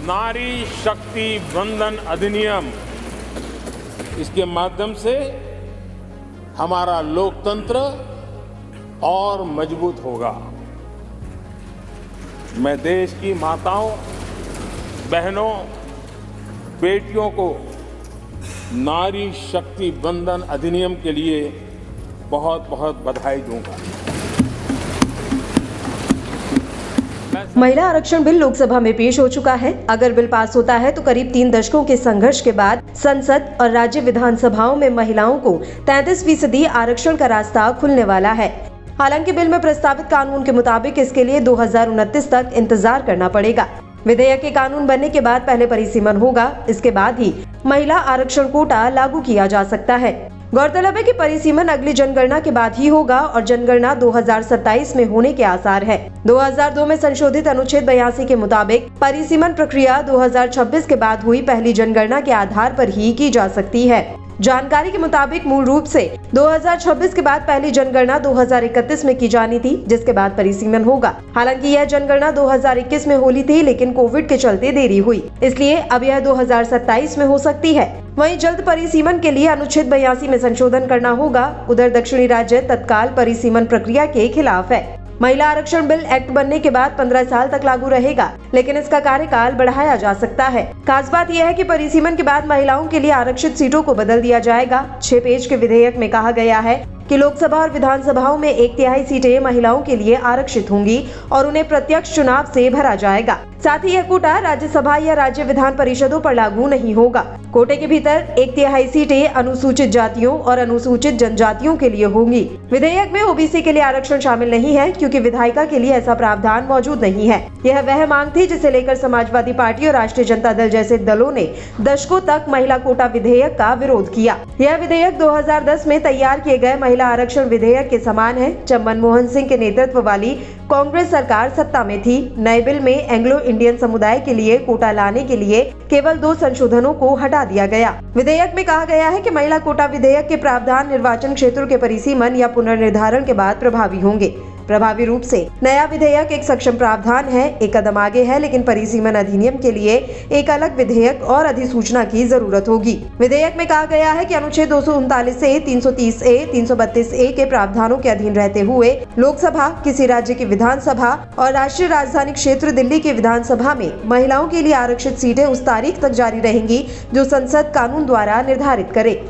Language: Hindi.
नारी शक्ति वंदन अधिनियम, इसके माध्यम से हमारा लोकतंत्र और मजबूत होगा। मैं देश की माताओं, बहनों, बेटियों को नारी शक्ति वंदन अधिनियम के लिए बहुत बहुत बधाई दूंगा। महिला आरक्षण बिल लोकसभा में पेश हो चुका है। अगर बिल पास होता है तो करीब 3 दशकों के संघर्ष के बाद संसद और राज्य विधानसभाओं में महिलाओं को 33% आरक्षण का रास्ता खुलने वाला है। हालांकि बिल में प्रस्तावित कानून के मुताबिक इसके लिए 2029 तक इंतजार करना पड़ेगा। विधेयक के कानून बनने के बाद पहले परिसीमन होगा, इसके बाद ही महिला आरक्षण कोटा लागू किया जा सकता है। गौरतलब है कि परिसीमन अगली जनगणना के बाद ही होगा और जनगणना 2027 में होने के आसार है। 2002 में संशोधित अनुच्छेद 82 के मुताबिक परिसीमन प्रक्रिया 2026 के बाद हुई पहली जनगणना के आधार पर ही की जा सकती है। जानकारी के मुताबिक मूल रूप से 2026 के बाद पहली जनगणना 2031 में की जानी थी, जिसके बाद परिसीमन होगा। हालांकि यह जनगणना 2021 में होनी थी, लेकिन कोविड के चलते देरी हुई, इसलिए अब यह 2027 में हो सकती है। वहीं जल्द परिसीमन के लिए अनुच्छेद 82 में संशोधन करना होगा। उधर दक्षिणी राज्य तत्काल परिसीमन प्रक्रिया के खिलाफ है। महिला आरक्षण बिल एक्ट बनने के बाद 15 साल तक लागू रहेगा, लेकिन इसका कार्यकाल बढ़ाया जा सकता है। खास बात यह है कि परिसीमन के बाद महिलाओं के लिए आरक्षित सीटों को बदल दिया जाएगा। 6 पेज के विधेयक में कहा गया है कि लोकसभा और विधानसभाओं में 1/3 सीटें महिलाओं के लिए आरक्षित होंगी और उन्हें प्रत्यक्ष चुनाव से भरा जाएगा। साथ ही यह कोटा राज्यसभा या राज्य विधान परिषदों पर लागू नहीं होगा। कोटे के भीतर 1/3 सीटें अनुसूचित जातियों और अनुसूचित जनजातियों के लिए होंगी। विधेयक में ओबीसी के लिए आरक्षण शामिल नहीं है, क्योंकि विधायिका के लिए ऐसा प्रावधान मौजूद नहीं है। यह वह मांग थी जिसे लेकर समाजवादी पार्टी और राष्ट्रीय जनता दल जैसे दलों ने दशकों तक महिला कोटा विधेयक का विरोध किया। यह विधेयक 2010 में तैयार किए गए महिला आरक्षण विधेयक के समान है। जब मनमोहन सिंह के नेतृत्व वाली कांग्रेस सरकार सत्ता में थी, नए बिल में एंग्लो इंडियन समुदाय के लिए कोटा लाने के लिए केवल 2 संशोधनों को हटा दिया गया। विधेयक में कहा गया है कि महिला कोटा विधेयक के प्रावधान निर्वाचन क्षेत्रों के परिसीमन या पुनर्निर्धारण के बाद प्रभावी होंगे। प्रभावी रूप से नया विधेयक एक सक्षम प्रावधान है, एक कदम आगे है, लेकिन परिसीमन अधिनियम के लिए एक अलग विधेयक और अधिसूचना की जरूरत होगी। विधेयक में कहा गया है कि अनुच्छेद 239 से 330A, 332A के प्रावधानों के अधीन रहते हुए लोकसभा, किसी राज्य की विधानसभा और राष्ट्रीय राजधानी क्षेत्र दिल्ली की विधानसभा में महिलाओं के लिए आरक्षित सीटें उस तारीख तक जारी रहेंगी जो संसद कानून द्वारा निर्धारित करे।